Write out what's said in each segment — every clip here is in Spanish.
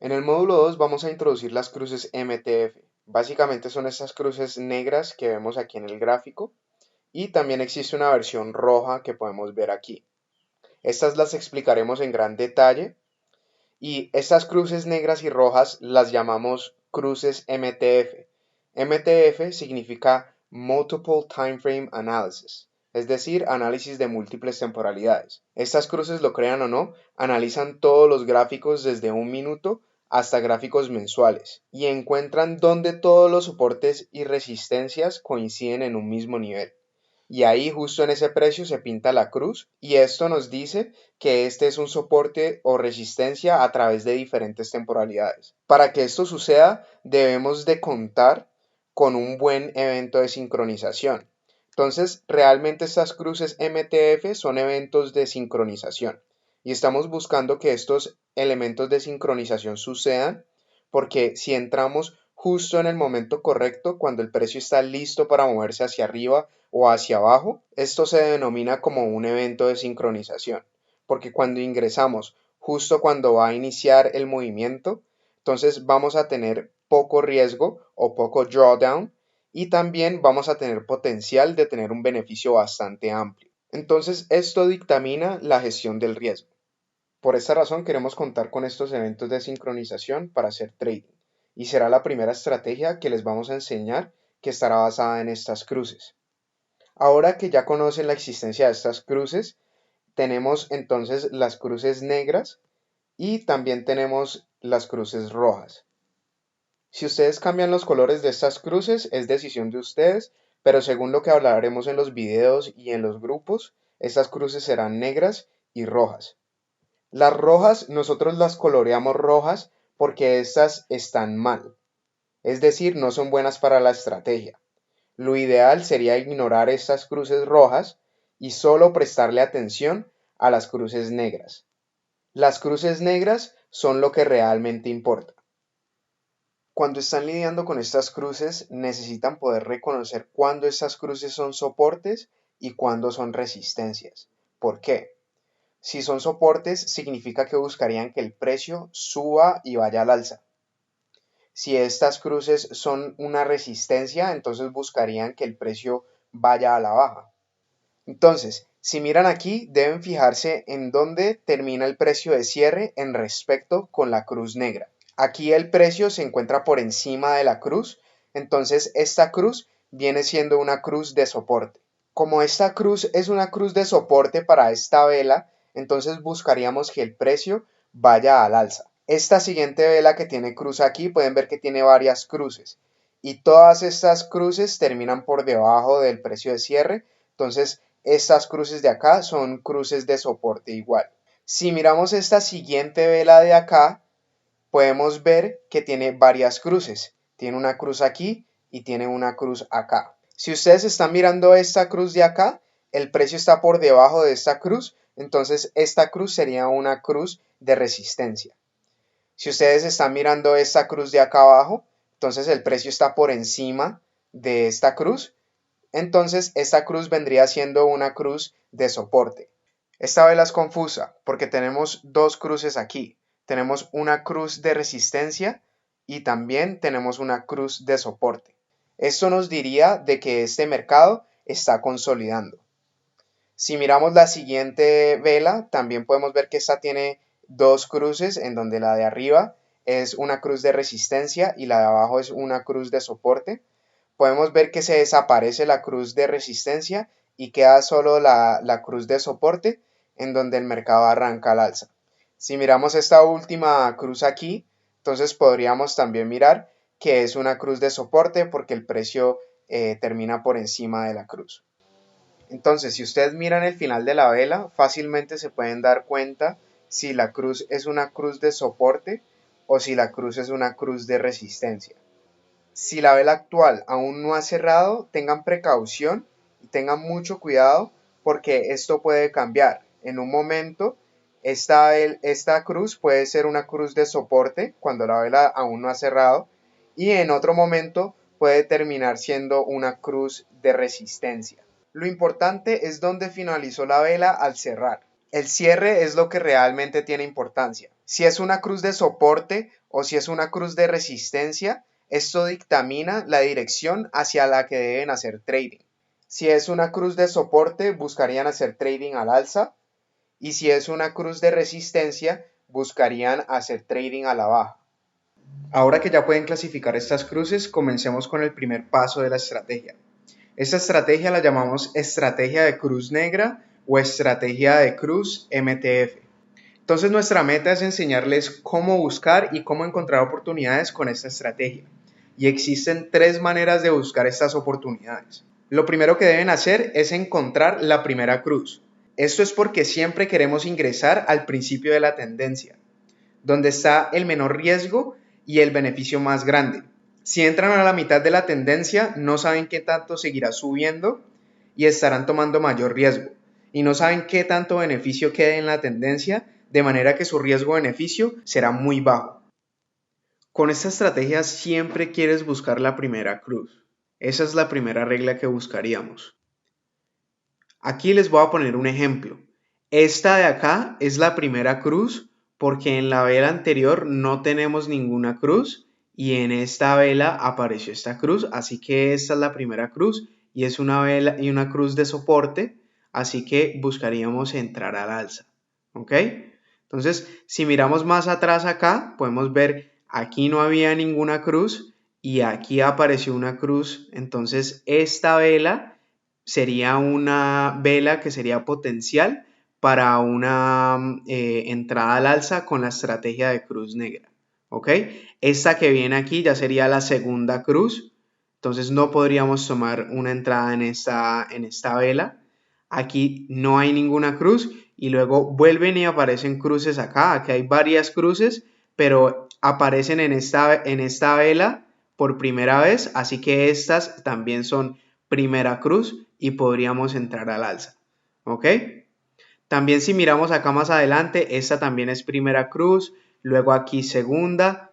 En el módulo 2 vamos a introducir las cruces MTF. Básicamente son estas cruces negras que vemos aquí en el gráfico y también existe una versión roja que podemos ver aquí. Estas las explicaremos en gran detalle y estas cruces negras y rojas las llamamos cruces MTF. MTF significa Multiple Time Frame Analysis, es decir, análisis de múltiples temporalidades. Estas cruces, lo crean o no, analizan todos los gráficos desde un minuto hasta gráficos mensuales y encuentran dónde todos los soportes y resistencias coinciden en un mismo nivel. Y ahí justo en ese precio se pinta la cruz y esto nos dice que este es un soporte o resistencia a través de diferentes temporalidades. Para que esto suceda debemos de contar con un buen evento de sincronización. Entonces realmente estas cruces MTF son eventos de sincronización y estamos buscando que estos elementos de sincronización sucedan porque si entramos justo en el momento correcto, cuando el precio está listo para moverse hacia arriba o hacia abajo, esto se denomina como un evento de sincronización, porque cuando ingresamos justo cuando va a iniciar el movimiento, entonces vamos a tener poco riesgo o poco drawdown y también vamos a tener potencial de tener un beneficio bastante amplio. Entonces esto dictamina la gestión del riesgo. Por esta razón queremos contar con estos eventos de sincronización para hacer trading y será la primera estrategia que les vamos a enseñar que estará basada en estas cruces. Ahora que ya conocen la existencia de estas cruces, tenemos entonces las cruces negras y también tenemos las cruces rojas. Si ustedes cambian los colores de estas cruces es decisión de ustedes, pero según lo que hablaremos en los videos y en los grupos, estas cruces serán negras y rojas. Las rojas nosotros las coloreamos rojas porque estas están mal, es decir, no son buenas para la estrategia. Lo ideal sería ignorar estas cruces rojas y solo prestarle atención a las cruces negras. Las cruces negras son lo que realmente importa. Cuando están lidiando con estas cruces, necesitan poder reconocer cuándo estas cruces son soportes y cuándo son resistencias. ¿Por qué? Si son soportes, significa que buscarían que el precio suba y vaya al alza. Si estas cruces son una resistencia, entonces buscarían que el precio vaya a la baja. Entonces, si miran aquí, deben fijarse en dónde termina el precio de cierre en respecto con la cruz negra. Aquí el precio se encuentra por encima de la cruz, entonces esta cruz viene siendo una cruz de soporte. Como esta cruz es una cruz de soporte para esta vela, entonces buscaríamos que el precio vaya al alza. Esta siguiente vela que tiene cruz aquí, pueden ver que tiene varias cruces y todas estas cruces terminan por debajo del precio de cierre, entonces estas cruces de acá son cruces de soporte igual. Si miramos esta siguiente vela de acá, podemos ver que tiene varias cruces. Tiene una cruz aquí y tiene una cruz acá. Si ustedes están mirando esta cruz de acá, el precio está por debajo de esta cruz, entonces esta cruz sería una cruz de resistencia. Si ustedes están mirando esta cruz de acá abajo, entonces el precio está por encima de esta cruz, entonces esta cruz vendría siendo una cruz de soporte. Esta vela es confusa porque tenemos dos cruces aquí. Tenemos una cruz de resistencia y también tenemos una cruz de soporte. Esto nos diría de que este mercado está consolidando. Si miramos la siguiente vela, también podemos ver que esta tiene dos cruces en donde la de arriba es una cruz de resistencia y la de abajo es una cruz de soporte. Podemos ver que se desaparece la cruz de resistencia y queda solo la cruz de soporte en donde el mercado arranca al alza. Si miramos esta última cruz aquí, entonces podríamos también mirar que es una cruz de soporte porque el precio termina por encima de la cruz. Entonces, si ustedes miran el final de la vela, fácilmente se pueden dar cuenta si la cruz es una cruz de soporte o si la cruz es una cruz de resistencia. Si la vela actual aún no ha cerrado, tengan precaución y tengan mucho cuidado porque esto puede cambiar. En un momento, esta cruz puede ser una cruz de soporte cuando la vela aún no ha cerrado y en otro momento puede terminar siendo una cruz de resistencia. Lo importante es dónde finalizó la vela al cerrar. El cierre es lo que realmente tiene importancia. Si es una cruz de soporte o si es una cruz de resistencia, esto dictamina la dirección hacia la que deben hacer trading. Si es una cruz de soporte, buscarían hacer trading al alza, y si es una cruz de resistencia, buscarían hacer trading a la baja. Ahora que ya pueden clasificar estas cruces, comencemos con el primer paso de la estrategia. Esta estrategia la llamamos estrategia de cruz negra o estrategia de cruz MTF. Entonces nuestra meta es enseñarles cómo buscar y cómo encontrar oportunidades con esta estrategia. Y existen 3 maneras de buscar estas oportunidades. Lo primero que deben hacer es encontrar la primera cruz. Esto es porque siempre queremos ingresar al principio de la tendencia, donde está el menor riesgo y el beneficio más grande. Si entran a la mitad de la tendencia, no saben qué tanto seguirá subiendo y estarán tomando mayor riesgo. Y no saben qué tanto beneficio quede en la tendencia, de manera que su riesgo-beneficio será muy bajo. Con esta estrategia siempre quieres buscar la primera cruz. Esa es la primera regla que buscaríamos. Aquí les voy a poner un ejemplo. Esta de acá es la primera cruz porque en la vela anterior no tenemos ninguna cruz y en esta vela apareció esta cruz, así que esta es la primera cruz y es una vela y una cruz de soporte, así que buscaríamos entrar al alza, ¿ok? Entonces, si miramos más atrás acá, podemos ver aquí no había ninguna cruz y aquí apareció una cruz, entonces esta vela sería una vela que sería potencial para una entrada al alza con la estrategia de cruz negra, ¿ok? Esta que viene aquí ya sería la segunda cruz, entonces no podríamos tomar una entrada en esta vela. Aquí no hay ninguna cruz y luego vuelven y aparecen cruces acá. Aquí hay varias cruces, pero aparecen en esta vela por primera vez, así que estas también son primera cruz y podríamos entrar al alza, ¿ok? También si miramos acá más adelante, esta también es primera cruz, luego aquí segunda,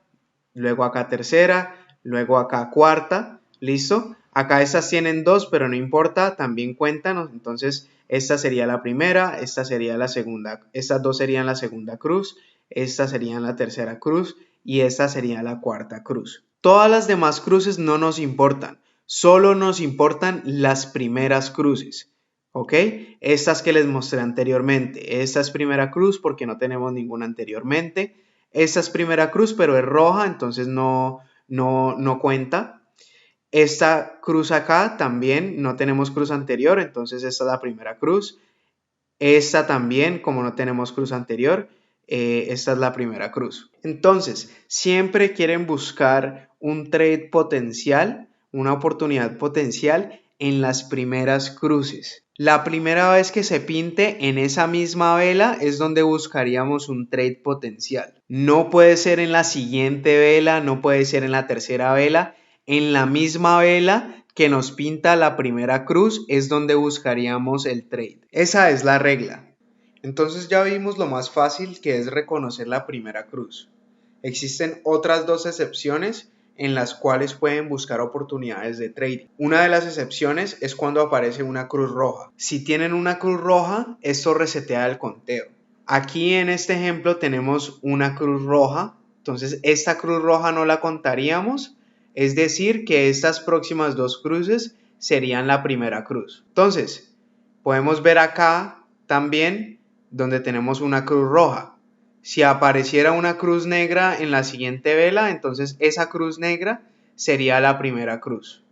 luego acá tercera, luego acá cuarta, ¿listo? Acá estas tienen 2, pero no importa, también cuentan, entonces esta sería la primera, esta sería la segunda, estas 2 serían la segunda cruz, esta sería la tercera cruz y esta sería la cuarta cruz. Todas las demás cruces no nos importan, solo nos importan las primeras cruces, ¿ok? Estas que les mostré anteriormente, esta es primera cruz porque no tenemos ninguna anteriormente, esta es primera cruz pero es roja, entonces no cuenta. Esta cruz acá también no tenemos cruz anterior, entonces esta es la primera cruz. Esta también, como no tenemos cruz anterior, esta es la primera cruz. Entonces, siempre quieren buscar un trade potencial, una oportunidad potencial en las primeras cruces. La primera vez que se pinte en esa misma vela es donde buscaríamos un trade potencial. No puede ser en la siguiente vela, no puede ser en la tercera vela. En la misma vela que nos pinta la primera cruz es donde buscaríamos el trade. Esa es la regla. Entonces ya vimos lo más fácil, que es reconocer la primera cruz. Existen otras 2 excepciones en las cuales pueden buscar oportunidades de trading. Una de las excepciones es cuando aparece una cruz roja. Si tienen una cruz roja, esto resetea el conteo. Aquí en este ejemplo tenemos una cruz roja, entonces esta cruz roja no la contaríamos, es decir que estas próximas 2 cruces serían la primera cruz. Entonces, podemos ver acá también donde tenemos una cruz roja. Si apareciera una cruz negra en la siguiente vela, entonces esa cruz negra sería la primera cruz.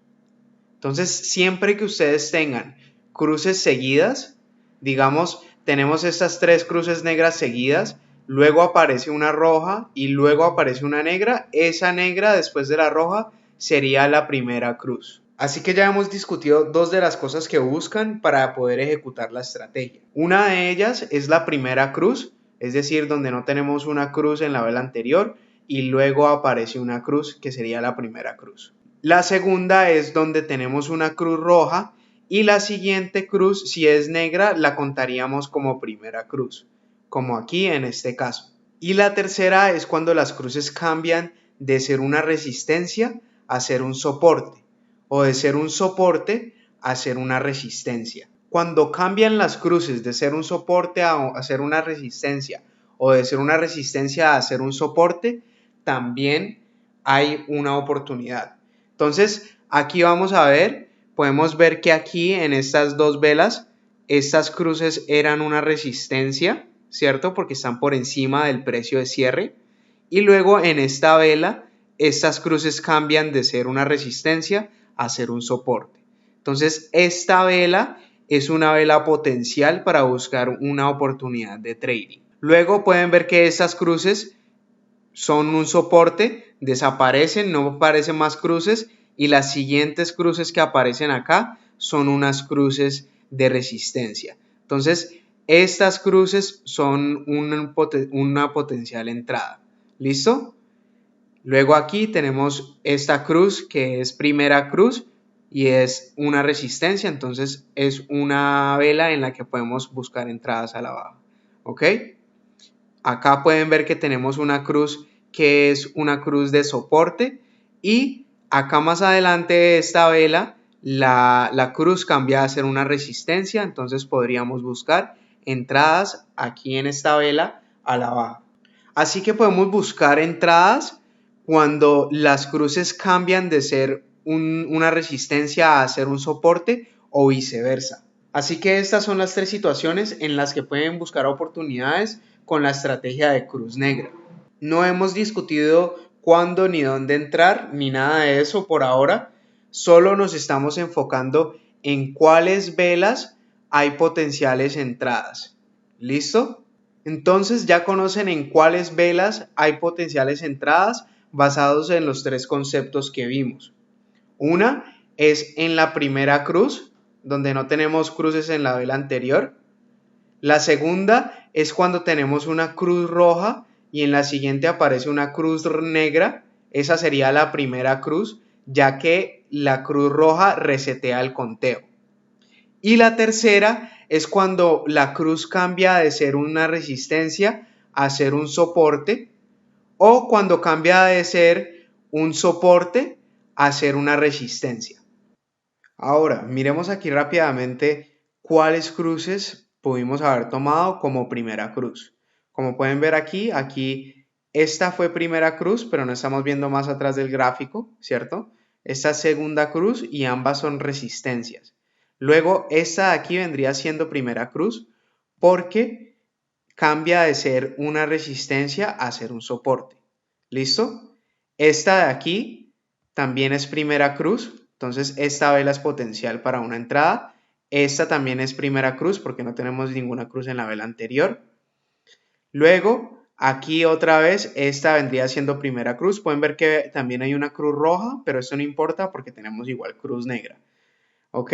Entonces, siempre que ustedes tengan cruces seguidas, digamos, tenemos estas 3 cruces negras seguidas, luego aparece una roja y luego aparece una negra, esa negra después de la roja sería la primera cruz. Así que ya hemos discutido 2 de las cosas que buscan para poder ejecutar la estrategia. Una de ellas es la primera cruz, es decir, donde no tenemos una cruz en la vela anterior y luego aparece una cruz que sería la primera cruz. La segunda es donde tenemos una cruz roja y la siguiente cruz, si es negra, la contaríamos como primera cruz, como aquí en este caso. Y la tercera es cuando las cruces cambian de ser una resistencia a ser un soporte, o de ser un soporte a ser una resistencia. Cuando cambian las cruces de ser un soporte a ser una resistencia o de ser una resistencia a ser un soporte, también hay una oportunidad. Entonces, aquí vamos a ver, podemos ver que aquí en estas dos velas, estas cruces eran una resistencia, ¿cierto? Porque están por encima del precio de cierre. Y luego en esta vela, estas cruces cambian de ser una resistencia a ser un soporte. Entonces, esta vela es una vela potencial para buscar una oportunidad de trading. Luego pueden ver que estas cruces son un soporte, desaparecen, no aparecen más cruces y las siguientes cruces que aparecen acá son unas cruces de resistencia. Entonces, estas cruces son una potencial entrada. ¿Listo? Luego aquí tenemos esta cruz que es primera cruz y es una resistencia, entonces es una vela en la que podemos buscar entradas a la baja. ¿Ok? Acá pueden ver que tenemos una cruz que es una cruz de soporte y acá más adelante de esta vela la cruz cambia a ser una resistencia, entonces podríamos buscar entradas aquí en esta vela a la baja. Así que podemos buscar entradas cuando las cruces cambian de ser una resistencia a ser un soporte o viceversa. Así que estas son las tres situaciones en las que pueden buscar oportunidades con la estrategia de cruz negra. No hemos discutido cuándo ni dónde entrar ni nada de eso por ahora, solo nos estamos enfocando en cuáles velas hay potenciales entradas. ¿Listo? Entonces ya conocen en cuáles velas hay potenciales entradas basados en los tres conceptos que vimos. Una es en la primera cruz, donde no tenemos cruces en la vela anterior. La segunda es cuando tenemos una cruz roja y en la siguiente aparece una cruz negra. Esa sería la primera cruz, ya que la cruz roja resetea el conteo. Y la tercera es cuando la cruz cambia de ser una resistencia a ser un soporte, o cuando cambia de ser un soporte a ser una resistencia. Ahora, miremos aquí rápidamente cuáles cruces pudimos haber tomado como primera cruz. Como pueden ver aquí esta fue primera cruz, pero no estamos viendo más atrás del gráfico, ¿cierto? Esta es segunda cruz y ambas son resistencias. Luego, esta de aquí vendría siendo primera cruz porque cambia de ser una resistencia a ser un soporte. ¿Listo? Esta de aquí también es primera cruz, entonces esta vela es potencial para una entrada. Esta también es primera cruz porque no tenemos ninguna cruz en la vela anterior. Luego, aquí otra vez, esta vendría siendo primera cruz. Pueden ver que también hay una cruz roja, pero esto no importa porque tenemos igual cruz negra. ¿Ok?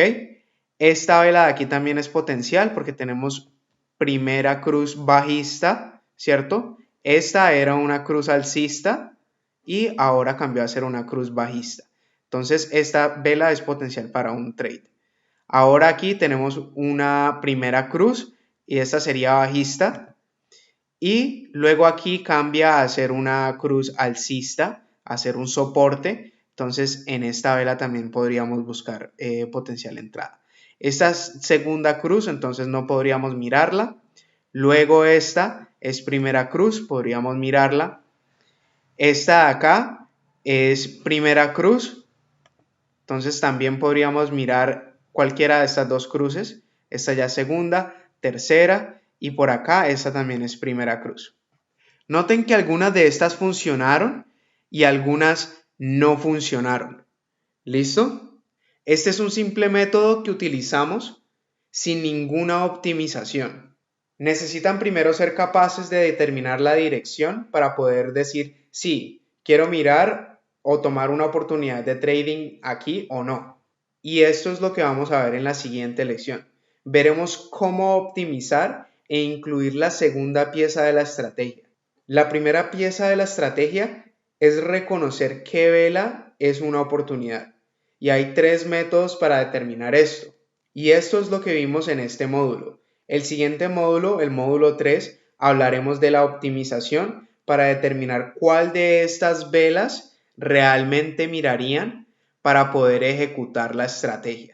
Esta vela de aquí también es potencial porque tenemos primera cruz bajista, ¿cierto? Esta era una cruz alcista y ahora cambió a ser una cruz bajista. Entonces, esta vela es potencial para un trade. Ahora aquí tenemos una primera cruz y esta sería bajista. Y luego aquí cambia a ser una cruz alcista, a ser un soporte. Entonces, en esta vela también podríamos buscar potencial entrada. Esta es segunda cruz, entonces no podríamos mirarla. Luego esta es primera cruz, podríamos mirarla. Esta de acá es primera cruz, entonces también podríamos mirar cualquiera de estas dos cruces. Esta ya es segunda, tercera y por acá esta también es primera cruz. Noten que algunas de estas funcionaron y algunas no funcionaron. ¿Listo? Este es un simple método que utilizamos sin ninguna optimización. Necesitan primero ser capaces de determinar la dirección para poder decir sí, quiero mirar o tomar una oportunidad de trading aquí o no. Y esto es lo que vamos a ver en la siguiente lección. Veremos cómo optimizar e incluir la segunda pieza de la estrategia. La primera pieza de la estrategia es reconocer qué vela es una oportunidad. Y hay tres métodos para determinar esto. Y esto es lo que vimos en este módulo. El siguiente módulo, el módulo 3, hablaremos de la optimización para determinar cuál de estas velas realmente mirarían para poder ejecutar la estrategia.